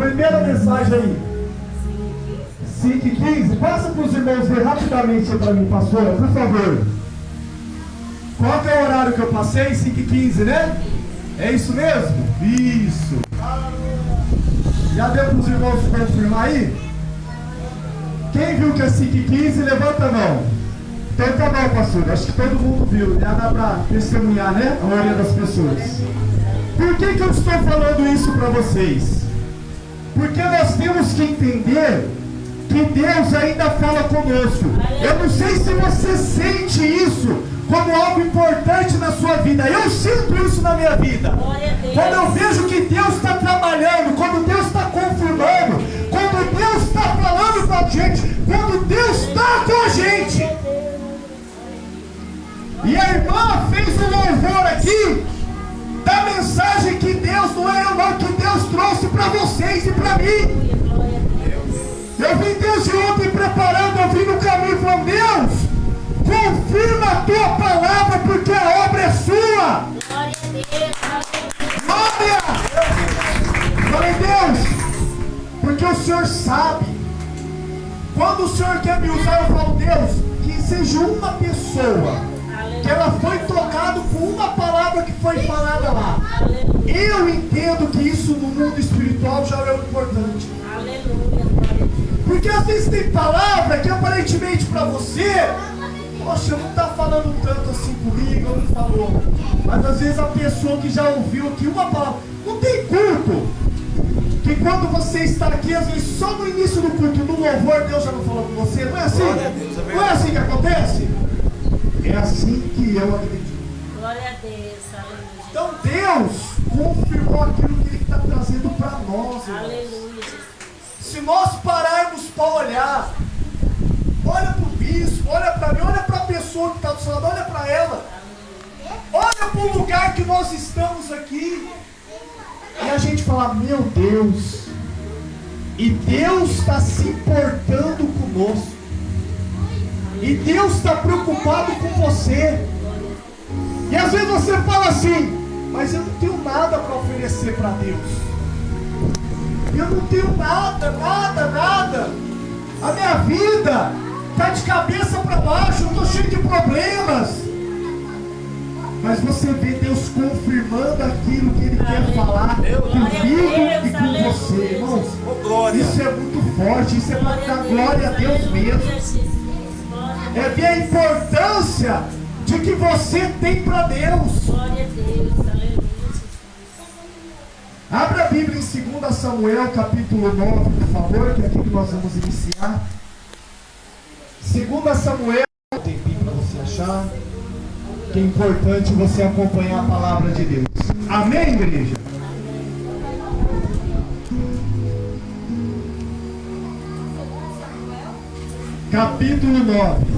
Primeira mensagem aí. 5:15. Passa para os irmãos ver rapidamente para mim, pastora, por favor. Qual que é o horário que eu passei? 5:15, né? É isso mesmo? Isso. Já deu para os irmãos confirmar aí? Quem viu que é 5:15, levanta a mão. Então tá bom, pastor. Acho que todo mundo viu. Já dá para testemunhar, né? A maioria das pessoas. Por que eu estou falando isso para vocês? Porque nós temos que entender que Deus ainda fala conosco. Eu não sei se você sente isso como algo importante na sua vida. Eu sinto isso na minha vida. Quando eu vejo que Deus está trabalhando, quando Deus está confirmando, quando Deus está falando com a gente, quando Deus está com a gente. E a irmã fez um louvor aqui da mensagem que Deus, não é eu não, que Deus trouxe para vocês e para mim. Eu vim desde ontem preparando, eu vim no caminho falando, Deus, confirma a tua palavra, porque a obra é sua. Glória! Falei, Deus, porque o Senhor sabe. Quando o Senhor quer me usar, eu falo, Deus, que seja uma pessoa que ela foi tocada por uma palavra que foi falada lá. Eu entendo que isso no mundo espiritual já é o importante. Porque às vezes tem palavra que aparentemente para você, poxa, não está falando tanto assim comigo, não falou. Mas às vezes a pessoa que já ouviu aqui uma palavra, não tem culto. Que quando você está aqui, às vezes só no início do culto, no louvor, Deus já não falou com você, não é assim? Não é assim que acontece? É assim que eu acredito. Glória a Deus, aleluia. Então Deus confirmou aquilo que Ele está trazendo para nós. Aleluia. Se nós pararmos para olhar, olha para o bispo, olha para mim, olha para a pessoa que está do seu lado, olha para ela. Olha para o lugar que nós estamos aqui. E a gente fala, meu Deus. E Deus está se importando conosco. E Deus está preocupado com você. E às vezes você fala assim, mas eu não tenho nada para oferecer para Deus. Eu não tenho nada. A minha vida está de cabeça para baixo, eu estou cheio de problemas. Mas você vê Deus confirmando aquilo que Ele quer falar comigo e com você, irmãos. Isso é muito forte, isso é para dar glória a Deus mesmo. É ver a importância de que você tem para Deus. Glória a Deus, aleluia. Abra a Bíblia em 2 Samuel, capítulo 9, por favor, que é aqui que nós vamos iniciar. 2 Samuel, um tempinho para você achar, que é importante você acompanhar a palavra de Deus. Amém, igreja? Capítulo 9.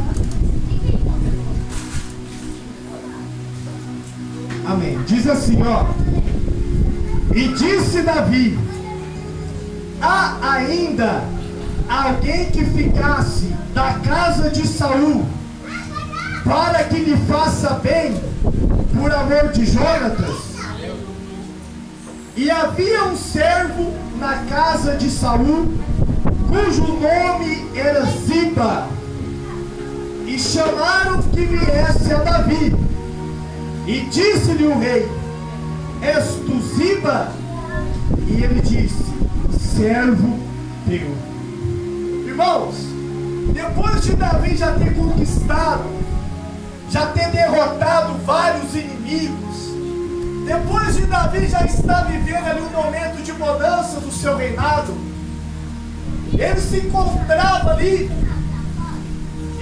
Amém. Diz assim, ó. E disse Davi: há ainda alguém que ficasse da casa de Saul, para que lhe faça bem, por amor de Jonatas? E havia um servo na casa de Saul, cujo nome era Ziba, e chamaram que viesse a Davi. E disse-lhe o rei: és tu Ziba? E ele disse: servo teu. Irmãos, depois de Davi já ter conquistado, já ter derrotado vários inimigos, depois de Davi já estar vivendo ali um momento de mudança do seu reinado, ele se encontrava ali,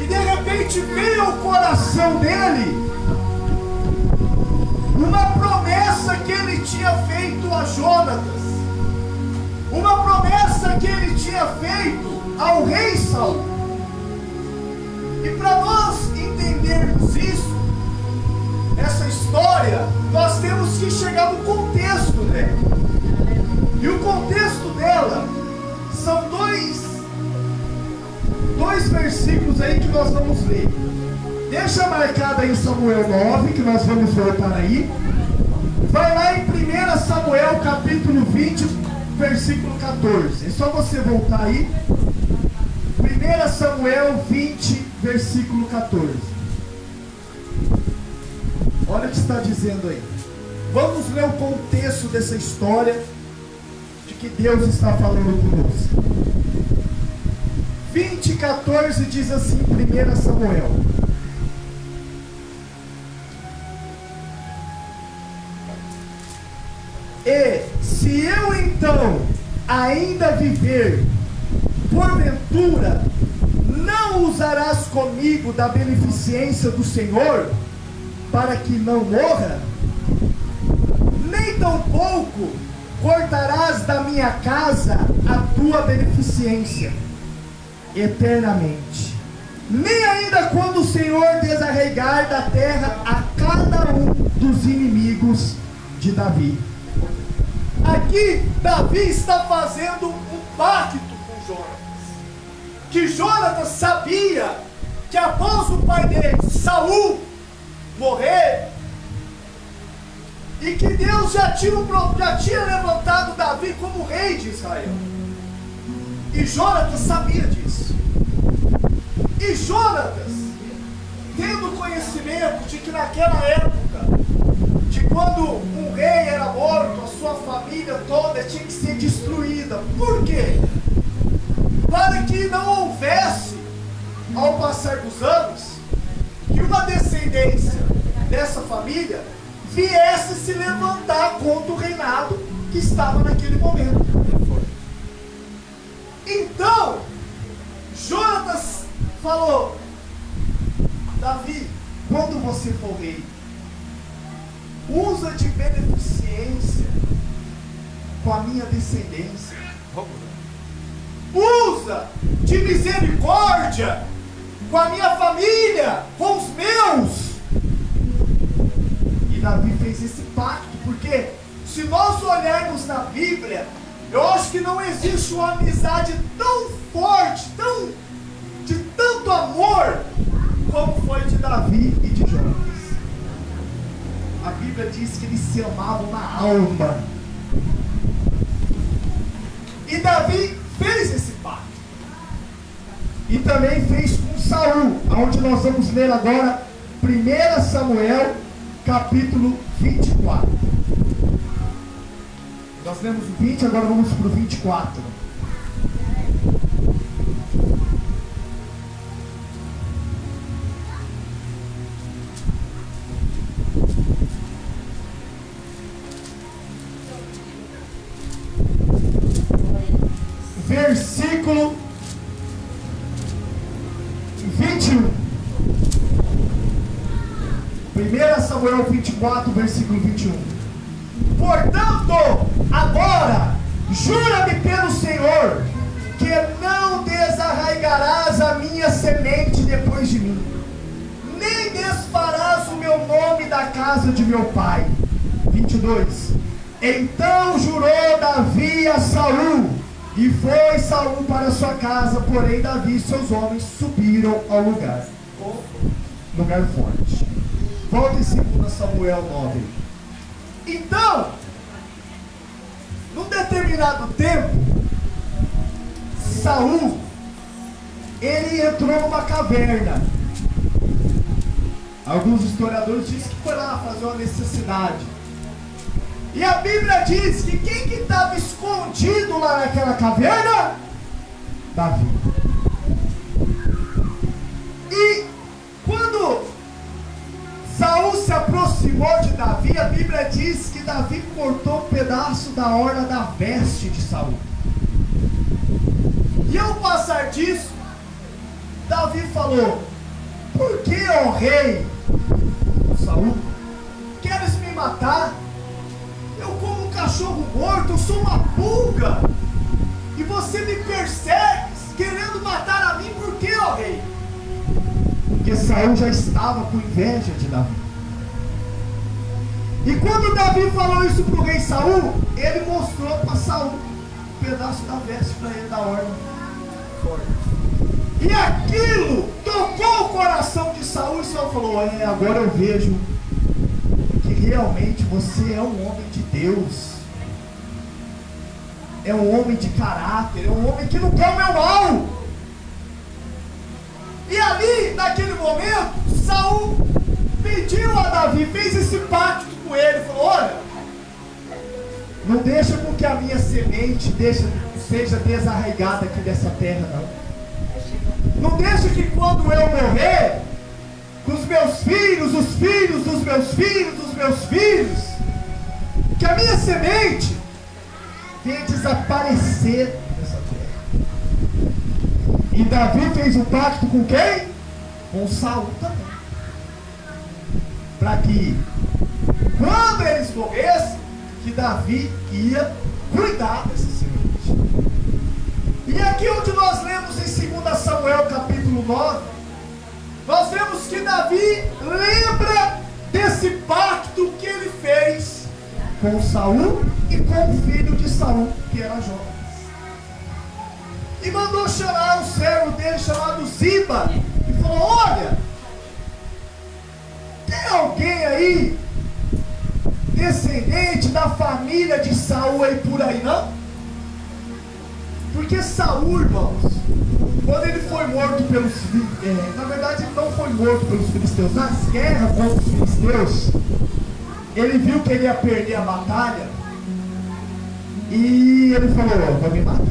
e de repente veio ao coração dele uma promessa que ele tinha feito a Jonatas, uma promessa que ele tinha feito ao rei Saul. E para nós entendermos isso, essa história, nós temos que chegar no contexto dela. E o contexto dela são dois versículos aí que nós vamos ler. Deixa marcado aí em Samuel 9, que nós vamos voltar aí. Vai lá em 1 Samuel capítulo 20, versículo 14. É só você voltar aí. 1 Samuel 20, versículo 14. Olha o que está dizendo aí. Vamos ler o contexto dessa história de que Deus está falando conosco. 20, 14 diz assim, 1 Samuel. E se eu então ainda viver, porventura não usarás comigo da beneficência do Senhor, para que não morra? Nem tampouco cortarás da minha casa a tua beneficência eternamente, nem ainda quando o Senhor desarraigar da terra a cada um dos inimigos de Davi. Aqui Davi está fazendo um pacto com Jonatas, que Jonatas sabia que após o pai dele, Saul, morrer, e que Deus já tinha levantado Davi como rei de Israel. E Jonatas sabia disso. E Jonatas, tendo conhecimento de que naquela época, de quando um rei era morto, a sua família toda tinha que ser destruída. Por quê? Para que não houvesse, ao passar dos anos, que uma descendência dessa família viesse se levantar contra o reinado que estava naquele momento. Então, Jonatas falou: Davi, quando você for rei, usa de beneficência com a minha descendência. Usa de misericórdia com a minha família, com os meus. E Davi fez esse pacto, porque se nós olharmos na Bíblia, eu acho que não existe uma amizade tão forte, de tanto amor, como foi de Davi e de Jonatas. A Bíblia diz que eles se amavam na alma. E Davi fez esse pacto. E também fez com Saul, onde nós vamos ler agora 1 Samuel, capítulo 24. Nós lemos o 20, agora vamos para o 24. Versículo 21. 1 Samuel 24, versículo 21. Portanto, agora, jura-me pelo Senhor, que não desarraigarás a minha semente depois de mim, nem desfarás o meu nome da casa de meu pai. 22. Então jurou Davi a Saul, e foi Saul para sua casa, porém Davi e seus homens subiram ao lugar forte. Volta em 2 Samuel 9. Então, num determinado tempo, Saul, ele entrou numa caverna. Alguns historiadores dizem que foi lá fazer uma necessidade. E a Bíblia diz que quem que estava escondido lá naquela caverna? Davi. E quando Saul se aproximou de Davi, a Bíblia diz que Davi cortou um pedaço da orla da veste de Saul. E ao passar disso, Davi falou: por que, ó rei Saul, queres me matar? Eu como um cachorro morto, eu sou uma pulga, e você me persegue, querendo matar a mim, por que, ó rei? Porque Saul já estava com inveja de Davi. E quando Davi falou isso para o rei Saul, ele mostrou para Saul um pedaço da veste para ele, da orla. E aquilo tocou o coração de Saul, e Saul falou: agora eu vejo que realmente você é um homem de Deus. é um homem de caráter, é um homem que não quer o meu mal. E ali, naquele momento, Saul pediu a Davi, fez esse pacto com ele, falou: olha, não deixa com que a minha semente seja desarraigada aqui dessa terra, não. Não deixa que quando eu morrer, os meus filhos, os filhos dos meus filhos, dos meus filhos, que a minha semente venha desaparecer dessa terra. E Davi fez um pacto com quem? Com Saul também. Para que, quando eles morressem, que Davi ia cuidar dessa semente. E aqui onde nós lemos em 2 Samuel capítulo 9, nós vemos que Davi lembra desse pacto que ele fez com Saul e com o filho de Saul, que era Jonas. E mandou chamar o servo dele chamado Ziba e falou: olha, tem alguém aí descendente da família de Saul aí por aí, não? Porque Saul, irmãos, quando ele foi morto pelos na verdade ele não foi morto pelos filisteus, nas guerras contra os filisteus, ele viu que ele ia perder a batalha e ele falou: vou me matar.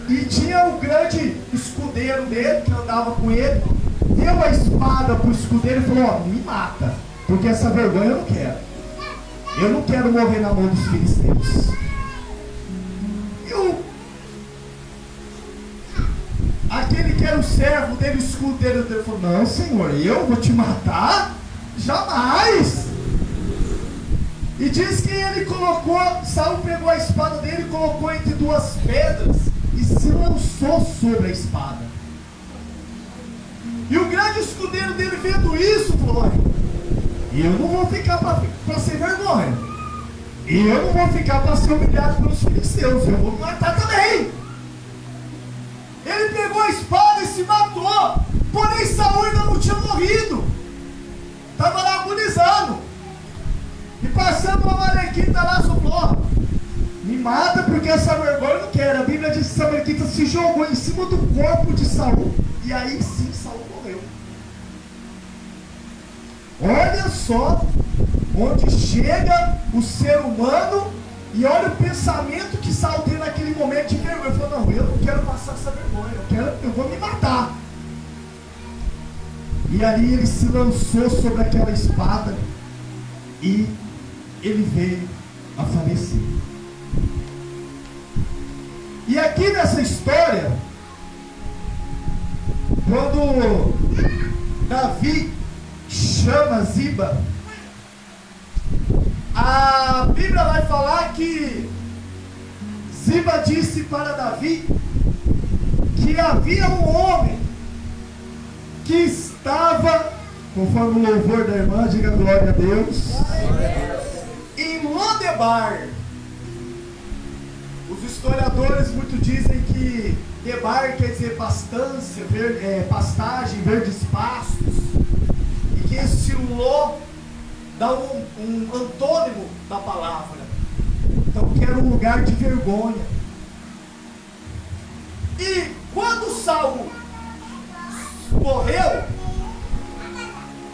E tinha o grande escudeiro dele que andava com ele, deu a espada para o escudeiro e falou: me mata, porque essa vergonha eu não quero. Eu não quero morrer na mão dos filisteus. E aquele que era o servo dele, o escudeiro dele, falou: não, senhor, eu vou te matar? Jamais! E diz que ele colocou, Saul pegou a espada dele e colocou entre duas pedras e se lançou sobre a espada. E o grande escudeiro dele, vendo isso, falou: olha, eu não vou ficar para ser vergonha. Eu não vou ficar para ser humilhado pelos filisteus. Eu vou me matar também. Ele pegou a espada e se matou. Porém, Saul ainda não tinha morrido. Estava lá agonizando. E passando uma malequita lá, falou: me mata, porque essa vergonha eu não quero. A Bíblia diz que essa malequita se jogou em cima do corpo de Saul. E aí sim Saul morreu. Olha só onde chega o ser humano. E olha o pensamento que Saul tem naquele momento de vergonha. Ele falou: não, eu não quero passar essa vergonha, eu vou me matar. E ali ele se lançou sobre aquela espada e ele veio a falecer. E aqui nessa história, quando Davi chama Ziba, a Bíblia vai falar que Ziba disse para Davi que havia um homem que estava, conforme o louvor da irmã, diga glória a Deus, em Lodebar. Os historiadores muito dizem que Debar quer dizer pastância, pastagem, verdes pastos, e que esse Ló dá um antônimo da palavra. Então que era um lugar de vergonha. E quando Saul morreu,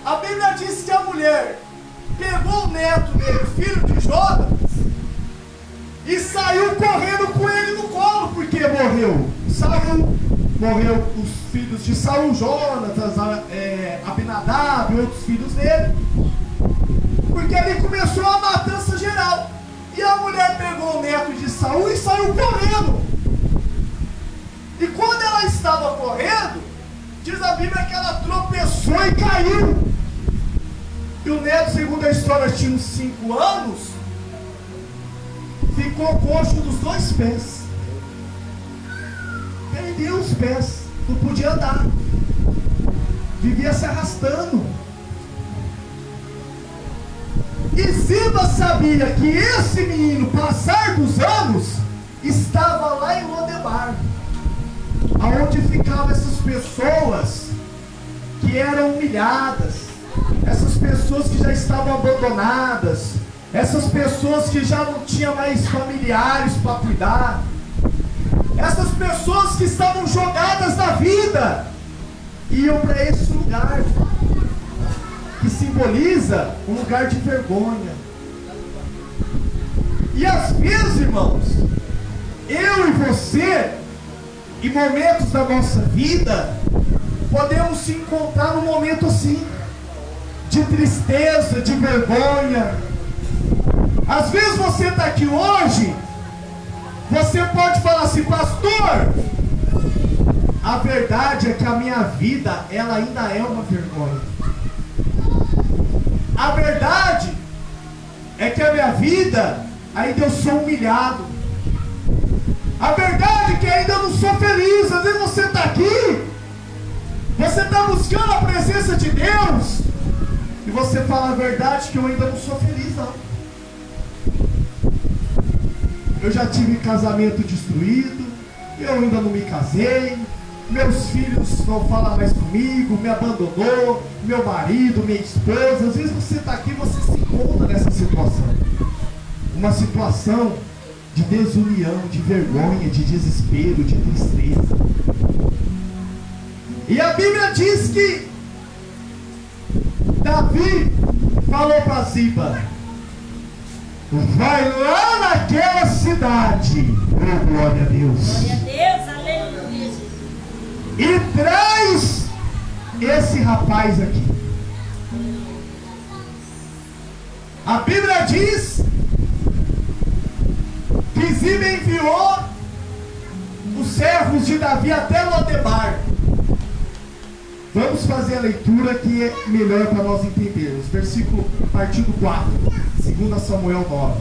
a Bíblia diz que a mulher pegou o neto dele, filho de Jonas, e saiu correndo com ele no colo, porque morreu Saul, morreu os filhos de Saul, Jonatas, Abinadab e outros filhos dele, porque ali começou a matança geral. E a mulher pegou o neto de Saul e saiu correndo. E quando ela estava correndo, diz a Bíblia que ela tropeçou e caiu. E o neto, segundo a história, tinha uns 5 anos, ficou coxo dos 2 pés. Perdeu os pés, não podia andar, vivia se arrastando. E Ziba sabia que esse menino, passar dos anos, estava lá em Lodebar, aonde ficavam essas pessoas que eram humilhadas, essas pessoas que já estavam abandonadas, essas pessoas que já não tinham mais familiares para cuidar, essas pessoas que estavam jogadas na vida, iam para esse lugar, que simboliza um lugar de vergonha. E às vezes, irmãos, eu e você, em momentos da nossa vida, podemos se encontrar num momento assim, de tristeza, de vergonha. Às vezes você está aqui hoje, você pode falar assim: pastor, a verdade é que a minha vida, ela ainda é uma vergonha. A verdade é que a minha vida, ainda eu sou humilhado. A verdade é que ainda eu não sou feliz. Às vezes você está aqui, você está buscando a presença de Deus, e você fala: a verdade é que eu ainda não sou feliz, não. Eu já tive casamento destruído, eu ainda não me casei, meus filhos não falam mais comigo, me abandonou, meu marido, minha esposa. Às vezes você está aqui e você se encontra nessa situação. Uma situação de desunião, de vergonha, de desespero, de tristeza. E a Bíblia diz que Davi falou para Ziba: vai lá naquela cidade, oh glória a Deus, Glória a Deus, aleluia, Jesus. e traz esse rapaz aqui. A Bíblia diz que Ziba enviou os servos de Davi até Lodebar. Vamos fazer a leitura que é melhor para nós entendermos. Versículo, partido 4, 2 Samuel 9.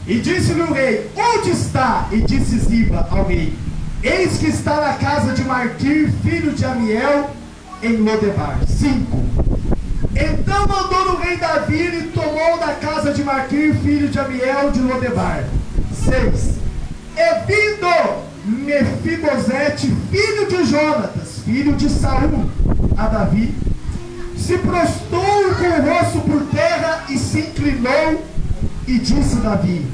E disse-lhe o rei: onde está? E disse Ziba ao rei: eis que está na casa de Marquir, filho de Amiel, em Lodebar. 5. Então mandou o rei Davi e tomou da casa de Marquir, filho de Amiel, de Lodebar. 6. E vindo Mefibosete, filho de Jonatas, filho de Saul, a Davi, se prostrou com o rosto por terra e se inclinou, e disse Davi: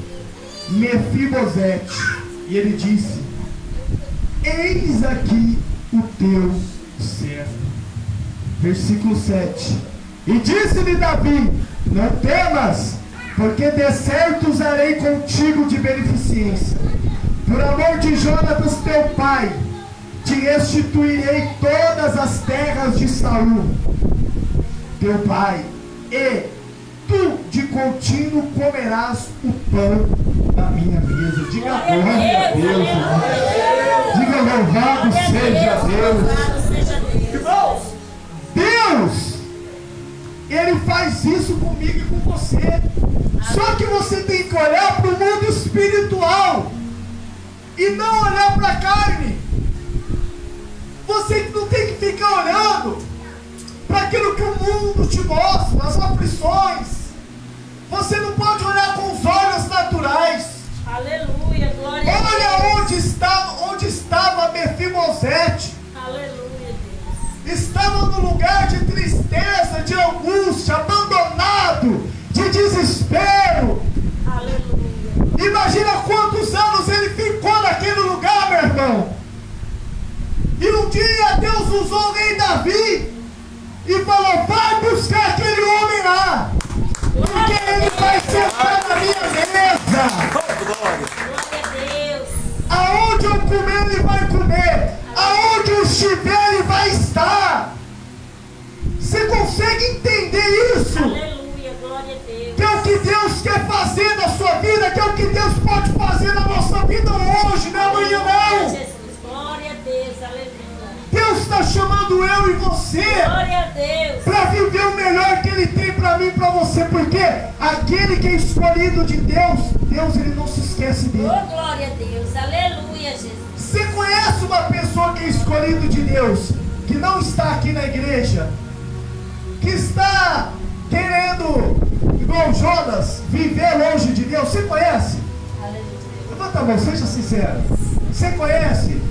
Mefibosete. E ele disse: eis aqui o teu servo. Versículo 7. E disse-lhe Davi: não temas, porque de certo usarei contigo de beneficência. Por amor de Jonatas teu pai, te restituirei todas as terras de Saul, teu pai, e tu de contínuo comerás o pão da minha mesa. Diga glória a Deus, irmão. Diga louvado seja Deus. Irmãos, Deus, Ele faz isso comigo e com você. Só que você tem que olhar para o mundo espiritual e não olhar para a carne. Você não tem que ficar olhando para aquilo que o mundo te mostra, as aflições. Você não pode olhar com os olhos naturais. Aleluia, glória a Deus. Olha onde estava Mefibosete. Aleluia, Deus. Estava num lugar de tristeza, de angústia, abandonado, de desespero. Aleluia. Imagina quantos anos ele ficou naquele lugar, meu irmão. E um dia Deus usou o rei Davi e falou: vai buscar aquele homem lá, porque ele vai sentar na minha mesa. Glória a Deus. Aonde eu comer, ele vai comer. Aonde eu estiver, ele vai estar. Você consegue entender isso? Aleluia, glória a Deus. Que é o que Deus quer fazer na sua vida, que é o que Deus pode fazer na nossa vida hoje, não é amanhã não. Jesus, glória a Deus, aleluia. Deus está chamando eu e você Glória a Deus. para viver o melhor que Ele tem para mim e para você, porque aquele que é escolhido de Deus, Deus ele não se esquece dele. Oh, glória a Deus, aleluia, Jesus. Você conhece uma pessoa que é escolhido de Deus, que não está aqui na igreja, que está querendo, igual Jonas, viver longe de Deus? Você conhece? Aleluia. Levanta a mão, seja sincero. Você conhece?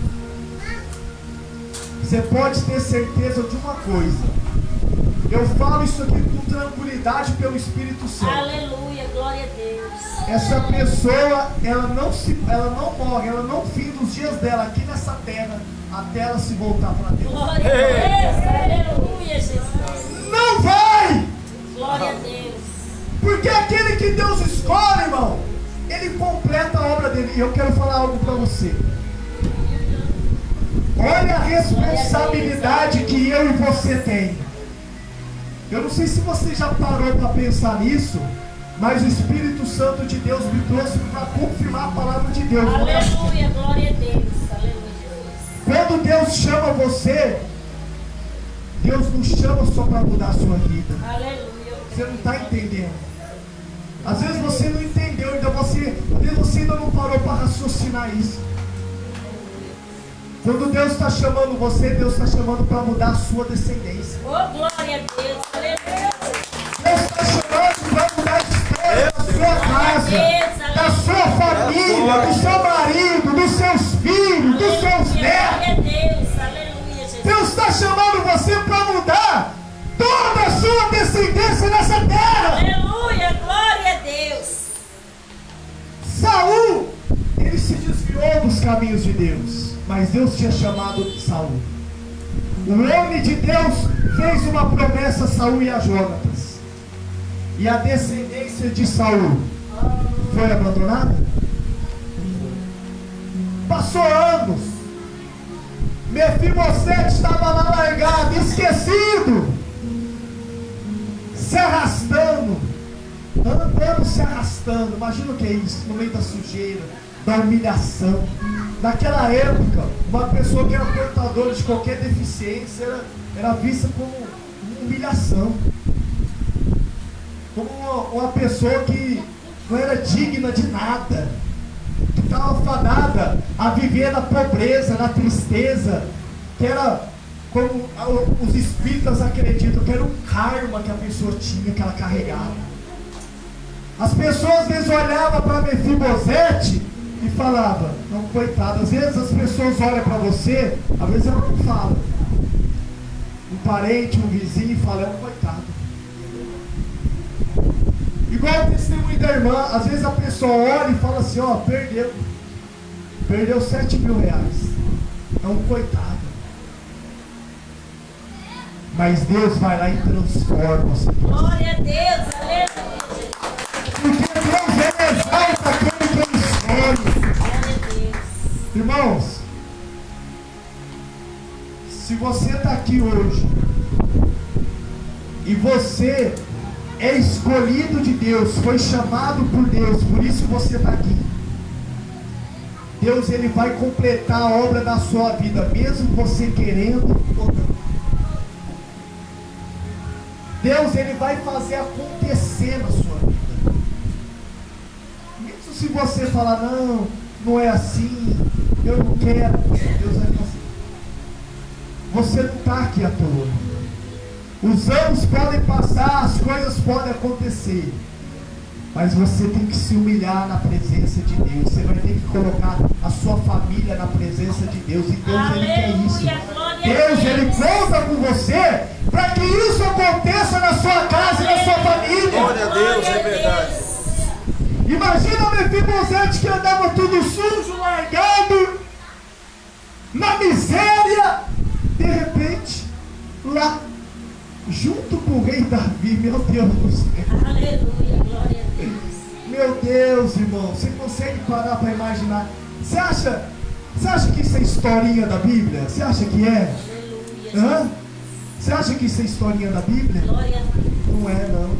Você pode ter certeza de uma coisa: Eu falo isso aqui com tranquilidade pelo Espírito Santo. Aleluia, glória a Deus. Essa pessoa, ela não morre, ela não finda os dias dela aqui nessa terra até ela se voltar para Deus. Glória a Deus, aleluia, Jesus. Não vai! Glória a Deus. Porque aquele que Deus escolhe, irmão, ele completa a obra dele. E eu quero falar algo para você. Olha a responsabilidade que eu e você tem. Eu não sei se você já parou para pensar nisso, mas o Espírito Santo de Deus me trouxe para confirmar a palavra de Deus. Aleluia, glória a Deus. Aleluia, Jesus. Quando Deus chama você, Deus não chama só para mudar a sua vida. Aleluia. Você não está entendendo. Às vezes você não entendeu, às vezes você ainda não parou para raciocinar isso. Quando Deus está chamando você, Deus está chamando para mudar a sua descendência. Oh, glória a Deus, aleluia. Deus está chamando para mudar a história da sua casa, da sua família, do seu marido, dos seus filhos, dos seus netos. Glória a Deus, aleluia, Jesus. Deus está chamando você para mudar toda a sua descendência nessa terra. Aleluia, glória a Deus. Saul, ele se desviou dos caminhos de Deus, mas Deus tinha chamado Saul. O homem de Deus fez uma promessa a Saul e a Jonatas. E a descendência de Saul foi abandonada? Passou anos. Mefibosete estava lá largado, esquecido, se arrastando, andando se arrastando. Imagina o que é isso, no meio da sujeira, da humilhação. Naquela época, uma pessoa que era portadora de qualquer deficiência era vista como humilhação, como uma pessoa que não era digna de nada, que estava fadada a viver na pobreza, na tristeza, que era, como os espíritas acreditam, que era um karma que a pessoa tinha, que ela carregava. As pessoas às vezes olhavam para Mefibosete e falavam, não, coitado. Às vezes as pessoas olham para você, às vezes ela não fala, um parente, um vizinho fala, é um coitado. Igual o testemunho da irmã, às vezes a pessoa olha e fala assim, ó, perdeu 7.000 reais, é um coitado. Mas Deus vai lá e transforma a situação. Glória a Deus, aleluia. Porque Deus exalta aquele que ele escolhe. Glória a Deus. Irmãos, se você está aqui hoje e você é escolhido de Deus, foi chamado por Deus, por isso você está aqui. Deus, ele vai completar a obra da sua vida, mesmo você querendo ou não. Deus, ele vai fazer acontecer na sua vida. Mesmo se você falar, não, não é assim, eu não quero, Deus vai fazer. Você não está aqui à toa. Os anos podem passar, as coisas podem acontecer, mas você tem que se humilhar na presença de Deus. Você vai ter que colocar a sua família na presença de Deus. E Deus, ele quer isso. Deus, ele conta com você para que isso aconteça na sua casa e na sua família. Glória a Deus, é verdade. Imagina o Mefibosete que andava tudo sujo, largado, na miséria. De repente, lá, junto com o rei Davi, meu Deus do céu. Aleluia, glória a Deus. Meu Deus, irmão, você consegue parar para imaginar? Você acha que isso é historinha da Bíblia? Você acha que é? Aleluia. Hã? Você acha que isso é historinha da Bíblia? Glória a Deus. Não é, não.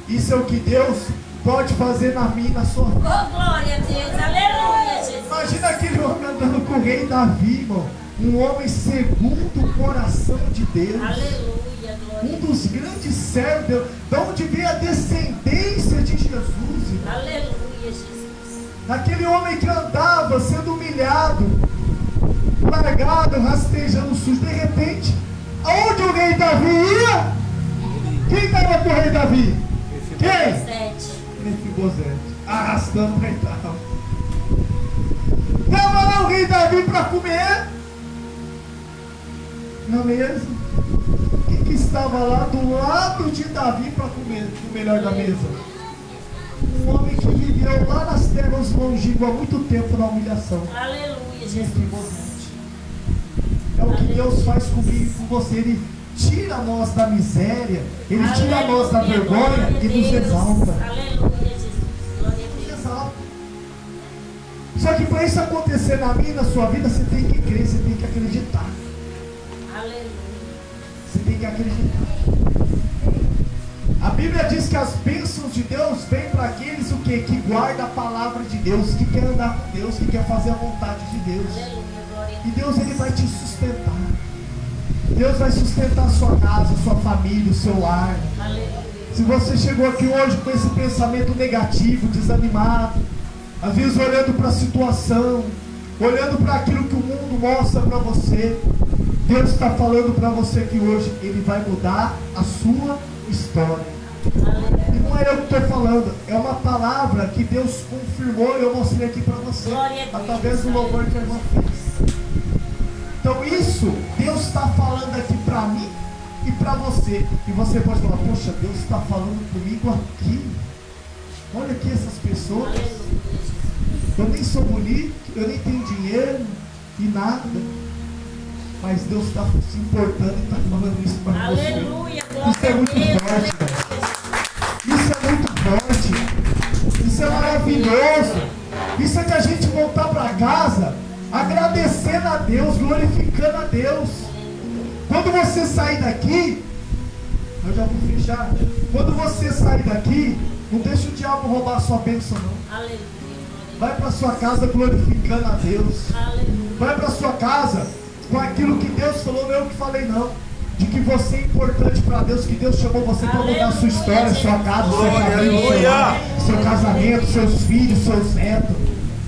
Isso é o que Deus pode fazer na minha e na sua vida. Oh, glória a Deus. Aleluia, Jesus. Imagina aquele homem andando com o rei Davi, irmão. Um homem segundo o coração de Deus. Aleluia, glória. Um dos grandes servos de Deus. De onde veio a descendência de Jesus, irmão. Aleluia, Jesus. Aquele homem que andava sendo humilhado, largado, rastejando sujo. De repente, aonde o rei Davi ia? Quem estava com o rei Davi? Quem? 7. Mefibosete, arrastando para entrar. Estava lá o rei Davi para comer na mesa. Quem que estava lá do lado de Davi para comer o melhor da mesa? Um homem que viveu lá nas terras longínquas há muito tempo na humilhação. Aleluia, Jesus. É o que Deus faz comigo e com você. Ele tira nós da miséria, Ele tira nós da vergonha e nos exalta. Aleluia, Jesus. Glória a Nos Deus. exalta. Só que para isso acontecer na minha e na sua vida, você tem que crer, você tem que acreditar. Aleluia. Você tem que acreditar. A Bíblia diz que as bênçãos de Deus vêm para aqueles o quê? Que guarda a palavra de Deus, que quer andar com Deus, que quer fazer a vontade de Deus. Aleluia, glória a E Deus, Ele vai te sustentar. Deus vai sustentar a sua casa, a sua família, o seu lar. Deus. Aleluia. Se você chegou aqui hoje com esse pensamento negativo, desanimado, às vezes olhando para a situação, olhando para aquilo que o mundo mostra para você, Deus está falando para você que hoje Ele vai mudar a sua história. Aleluia. E não é eu que estou falando, é uma palavra que Deus confirmou e eu mostrei aqui para você, Glória a Deus. através do louvor que a irmã fez. Então isso, Deus está falando aqui para mim e para você. E você pode falar, poxa, Deus está falando comigo aqui. Olha aqui essas pessoas. Aleluia, Jesus. Eu nem sou bonito, eu nem tenho dinheiro e nada. Mas Deus está se importando e está falando isso para você. Aleluia, Isso glória é a muito Deus. forte, velho. Isso é muito forte. Isso é maravilhoso. Isso é que a gente voltar para casa agradecendo a Deus, glorificando a Deus. Quando você sair daqui, eu já vou fechar. Quando você sair daqui, não deixa o diabo roubar a sua bênção, não. Aleluia. Vai para sua casa glorificando a Deus. Aleluia. Vai para sua casa com aquilo que Deus falou, não é eu que falei não. De que você é importante para Deus, que Deus chamou você para mudar a sua história, sua casa, sua família, seu casamento, seus filhos, seus netos.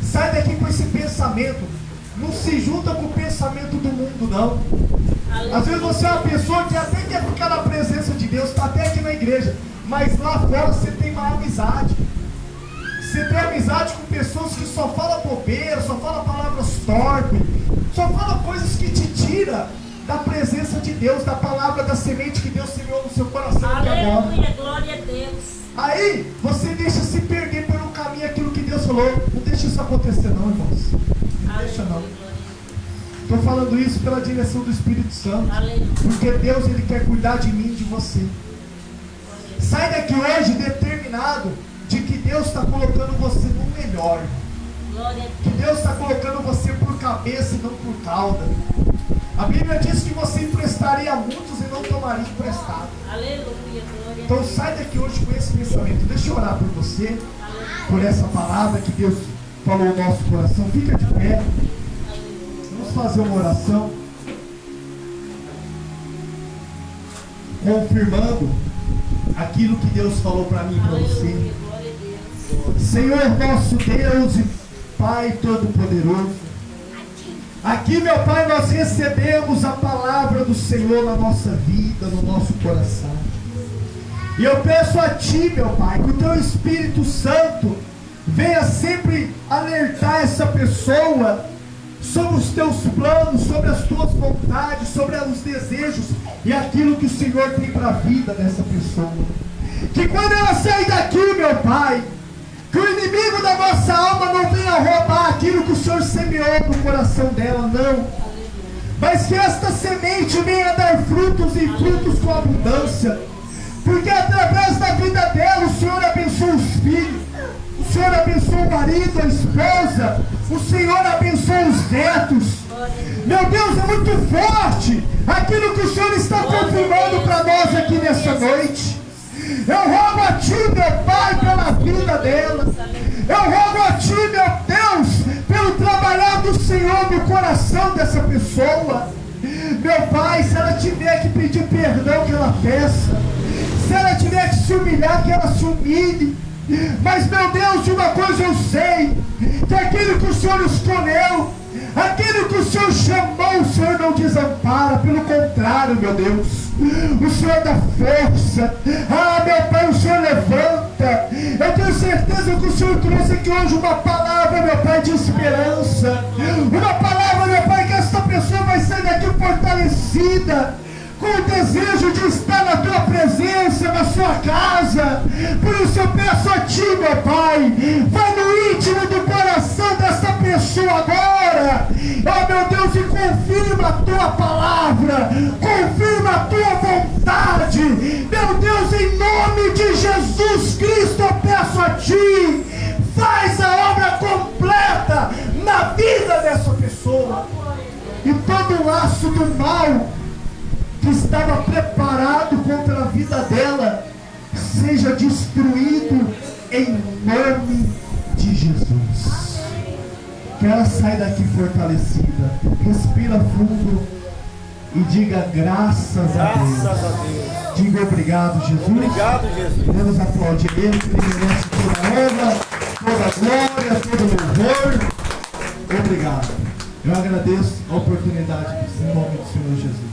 Sai daqui com esse pensamento. Não se junta com o pensamento do mundo, não. Às vezes você é uma pessoa que até quer ficar na presença de Deus, está até aqui na igreja, mas lá fora você tem má amizade. Você tem amizade com pessoas que só falam bobeira, só falam palavras torpes, só falam coisas que te tiram da presença de Deus, da palavra, da semente que Deus semeou no seu coração aqui agora. Aleluia, glória a Deus. Aí você deixa se perder pelo caminho aquilo que Deus falou. Não deixa isso acontecer não, irmãos. Não deixa não. Estou falando isso pela direção do Espírito Santo. Aleluia. Porque Deus, Ele quer cuidar de mim e de você. Sai daqui hoje determinado de que Deus está colocando você no melhor. Glória a Que Deus. Deus está colocando você por cabeça e não por cauda. A Bíblia diz que você emprestaria a muitos e não tomaria emprestado. Aleluia, glória a Então Deus. sai daqui hoje com esse pensamento. Deixa eu orar por você, por essa palavra que Deus falou no nosso coração. Fica de pé. Vamos fazer uma oração. Confirmando aquilo que Deus falou para mim e para você. Aleluia, glória a Deus. Senhor nosso Deus e Pai Todo-Poderoso, aqui, meu Pai, nós recebemos a palavra do Senhor na nossa vida, no nosso coração. E eu peço a Ti, meu Pai, que o Teu Espírito Santo venha sempre alertar essa pessoa sobre os Teus planos, sobre as Tuas vontades, sobre os desejos e aquilo que o Senhor tem para a vida dessa pessoa. Que quando ela sair daqui, meu Pai, que o inimigo da nossa alma não venha roubar aquilo que o Senhor semeou no coração dela, não. Mas que esta semente venha dar frutos e frutos com abundância. Porque através da vida dela o Senhor abençoa os filhos, o Senhor abençoa o marido, a esposa, o Senhor abençoa os netos. Meu Deus, é muito forte aquilo que o Senhor está confirmando para nós aqui nessa noite. Eu rogo a Ti, meu Pai, pela vida dela. Eu rogo a Ti, meu Deus, pelo trabalhar do Senhor no coração dessa pessoa. Meu Pai, se ela tiver que pedir perdão, que ela peça. Se ela tiver que se humilhar, que ela se humilhe. Mas, meu Deus, de uma coisa eu sei, que aquilo que o Senhor escolheu, aquilo que o Senhor chamou, o Senhor não desampara. Pelo contrário, meu Deus, o Senhor dá força. Ah, meu Pai, o Senhor levanta. Eu tenho certeza que o Senhor trouxe aqui hoje uma palavra, meu Pai, de esperança. Uma palavra, meu Pai, que esta pessoa vai sair daqui fortalecida, com o desejo de estar na tua presença, na sua casa. Por isso eu peço a ti, meu Pai, vai no íntimo do coração dessa pessoa agora, oh meu Deus, e confirma a tua palavra, confirma a tua vontade, meu Deus, em nome de Jesus Cristo eu peço a ti, faz a obra completa na vida dessa pessoa, e todo laço do mal que estava preparado contra a vida dela seja destruído em nome de Jesus. Que ela saia daqui fortalecida, respira fundo e diga graças a Deus. Diga obrigado, Jesus. Obrigado, Jesus. Vamos aplaudir Ele, que Ele merece toda a honra, toda a glória, todo o louvor. Obrigado. Eu agradeço a oportunidade em nome do Senhor Jesus.